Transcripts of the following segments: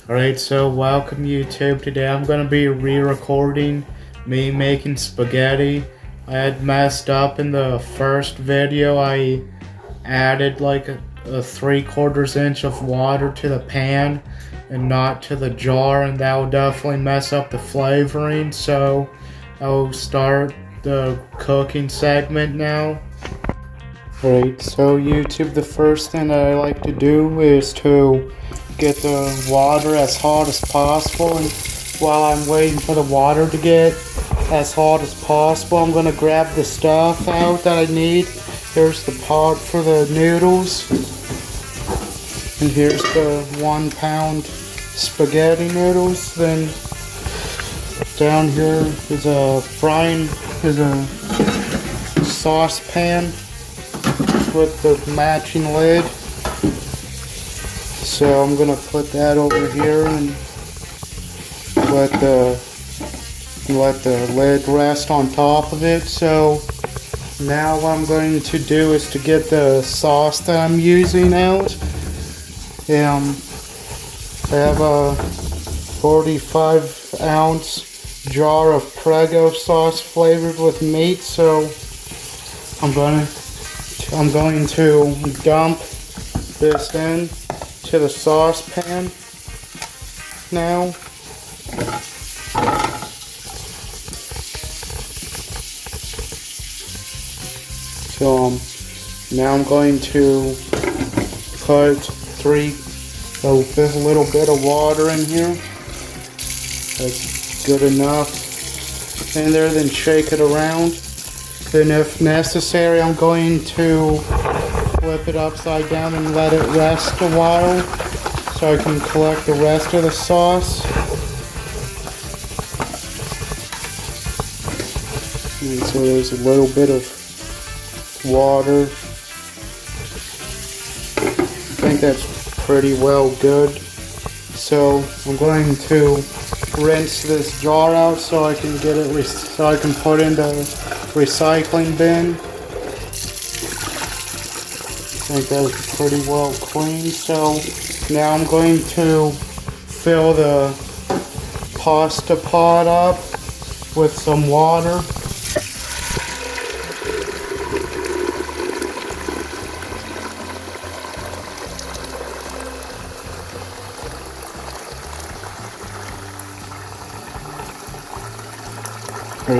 Alright, so welcome YouTube. Today I'm going to be re-recording me making spaghetti. I had messed up in the first video. I added like a 3/4 inch of water to the pan and not to the jar, and that will definitely mess up the flavoring. So I'll start the cooking segment now. Alright, so YouTube, the first thing that I like to do is to get the water as hot as possible, and while I'm waiting for the water to get as hot as possible, I'm gonna grab the stuff out that I need. Here's the pot for the noodles, and here's the 1 pound spaghetti noodles. Then down here is a saucepan with the matching lid. So I'm gonna put that over here and let the lid rest on top of it. So now what I'm going to do is to get the sauce that I'm using out. I have a 45-ounce jar of Prego sauce flavored with meat. So I'm going to dump this in to the saucepan now. So now I'm going to put a little bit of water in here. That's good enough in there. Then shake it around. Then if necessary, I'm going to flip it upside down and let it rest a while so I can collect the rest of the sauce. And so there's a little bit of water. I think that's pretty well good. So I'm going to rinse this jar out so I can get it so I can put in the recycling bin. I think that was pretty well clean. So now I'm going to fill the pasta pot up with some water.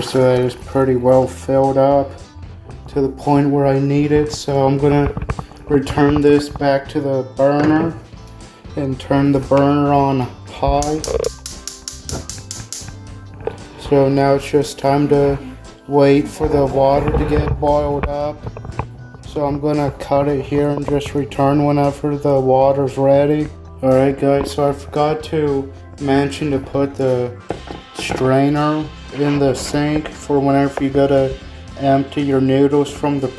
So that is pretty well filled up to the point where I need it. So I'm gonna return this back to the burner and turn the burner on high. So now it's just time to wait for the water to get boiled up. So I'm gonna cut it here and just return whenever the water's ready. Alright guys, so I forgot to mention to put the strainer in the sink for whenever you go to empty your noodles from the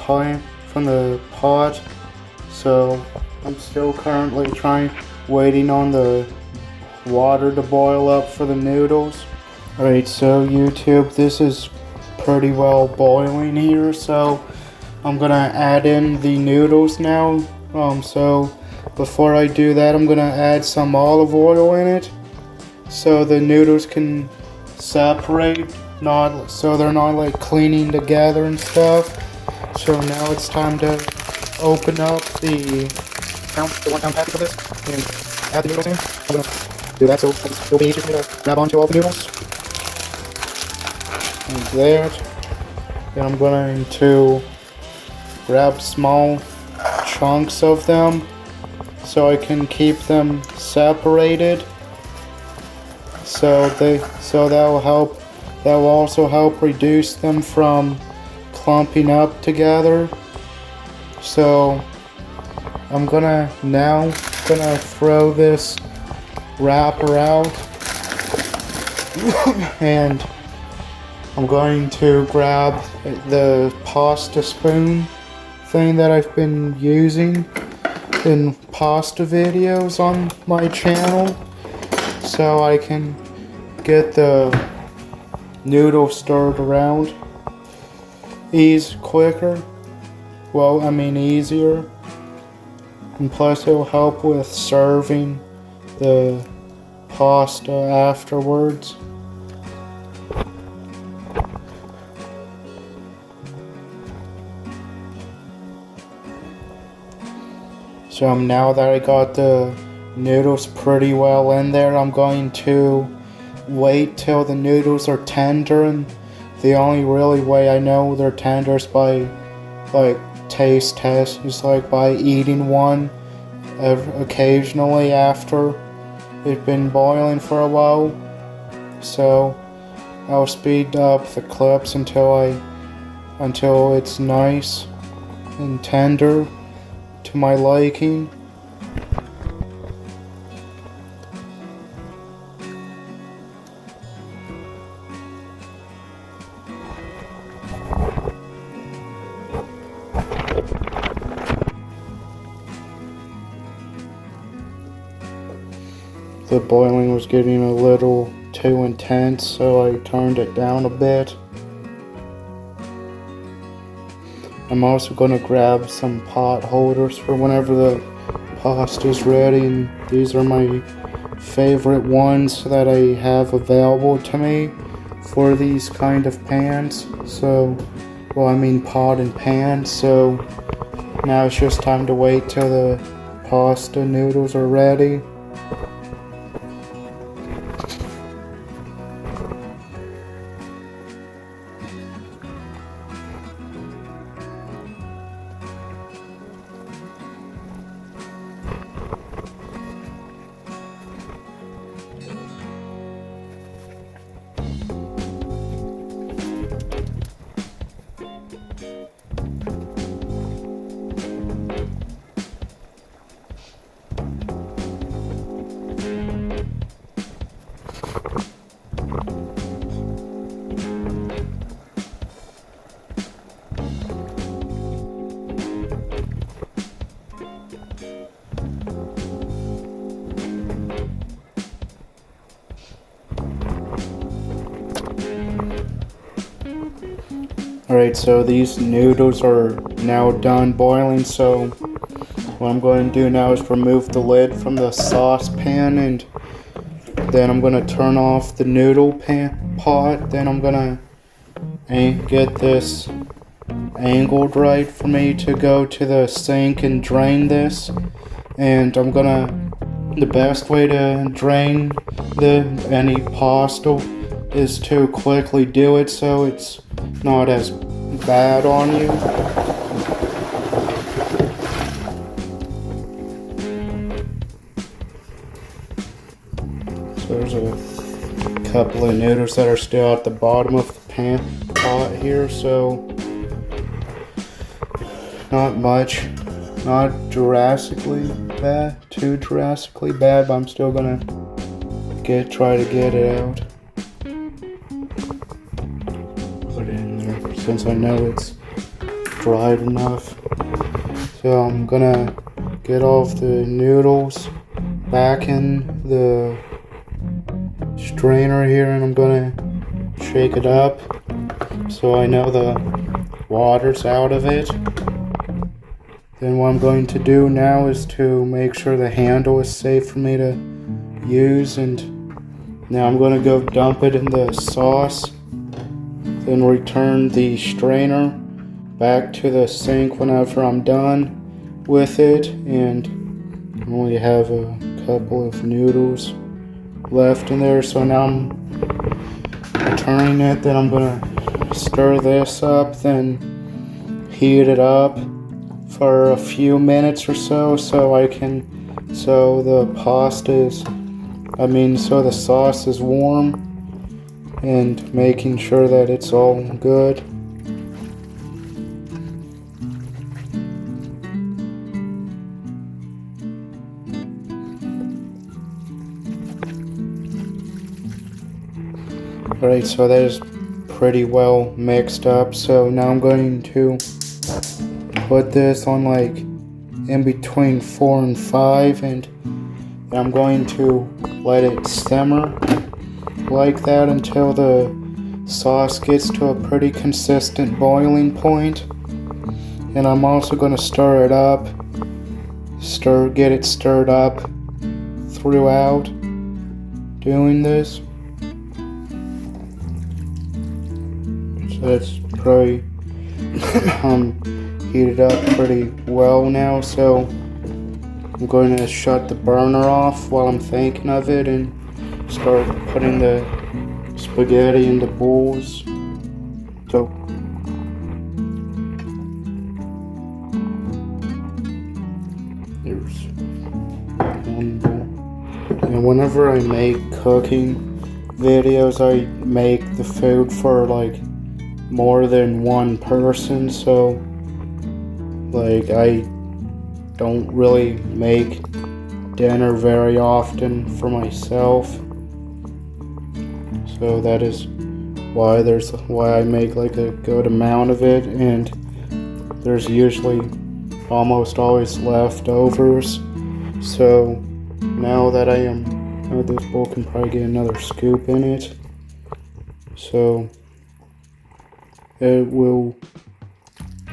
pot. So I'm still currently waiting on the water to boil up for the noodles. Alright, so YouTube, this is pretty well boiling here, so I'm gonna add in the noodles now. So before I do that, I'm gonna add some olive oil in it so the noodles can separate, so they're not like cleaning together and stuff. So now it's time to open up the 1 pound package of this and add the noodles in. I'm gonna do that so it'll be easier for me to grab onto all the noodles. And there. Then I'm going to grab small chunks of them so I can keep them separated. So that will also help reduce them from clumping up together. So I'm now gonna throw this wrapper out and I'm going to grab the pasta spoon thing that I've been using in pasta videos on my channel, so I can get the noodle stirred around quicker. Well, I mean easier. And plus it'll help with serving the pasta afterwards. So now that I got the noodles pretty well in there, I'm going to wait till the noodles are tender, and the only really way I know they're tender is by taste test. It's like by eating one occasionally after it's been boiling for a while. So I'll speed up the clips until it's nice and tender to my liking. The boiling was getting a little too intense, so I turned it down a bit. I'm also going to grab some pot holders for whenever the pasta is ready, and these are my favorite ones that I have available to me for these kind of pans. Pot and pan. So now it's just time to wait till the pasta noodles are ready. Alright, so these noodles are now done boiling, so what I'm going to do now is remove the lid from the saucepan, and then I'm going to turn off the noodle pot. Then I'm going to get this angled right for me to go to the sink and drain this. And the best way to drain any pasta is to quickly do it so it's not as bad on you. So there's a couple of noodles that are still at the bottom of the pot here, so not much, not drastically bad, too drastically bad, but I'm still gonna try to get it out. Put it in there since I know it's dried enough. So I'm gonna get all of the noodles back in the strainer here, and I'm gonna shake it up so I know the water's out of it. Then what I'm going to do now is to make sure the handle is safe for me to use, and now I'm going to go dump it in the sauce, then return the strainer back to the sink whenever I'm done with it, and I only have a couple of noodles left in there, so now I'm returning it. Then I'm going to stir this up, then heat it up for a few minutes or so, so the sauce is warm, and making sure that it's all good. Alright, so that is pretty well mixed up, so now I'm going to put this on in between 4 and 5, and I'm going to let it simmer like that until the sauce gets to a pretty consistent boiling point. And I'm also going to stir it up, get it stirred up throughout. doing this. So it's probably heated up pretty well now, so I'm going to shut the burner off while I'm thinking of it and start putting the spaghetti in the bowls. So there's one bowl. And whenever I make cooking videos, I make the food for like more than one person, so like I don't really make dinner very often for myself, so that is why I make like a good amount of it, and there's usually almost always leftovers. So now that this bowl can probably get another scoop in it, so it will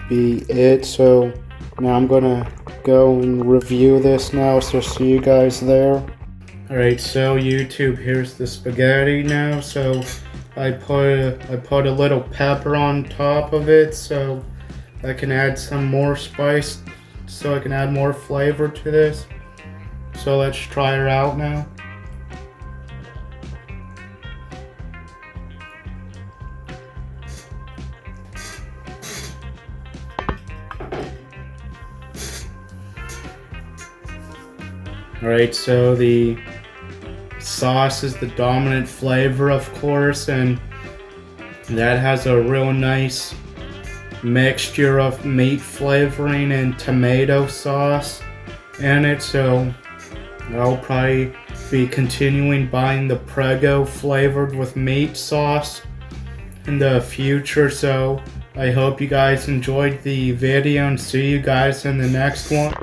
be it. So now I'm gonna go and review this now, so see you guys there. Alright, so YouTube, here's the spaghetti now. So I put a little pepper on top of it so I can add some more spice, so I can add more flavor to this. So let's try her out now. Alright, so the sauce is the dominant flavor, of course, and that has a real nice mixture of meat flavoring and tomato sauce in it, so I'll probably be continuing buying the Prego flavored with meat sauce in the future. So I hope you guys enjoyed the video and see you guys in the next one.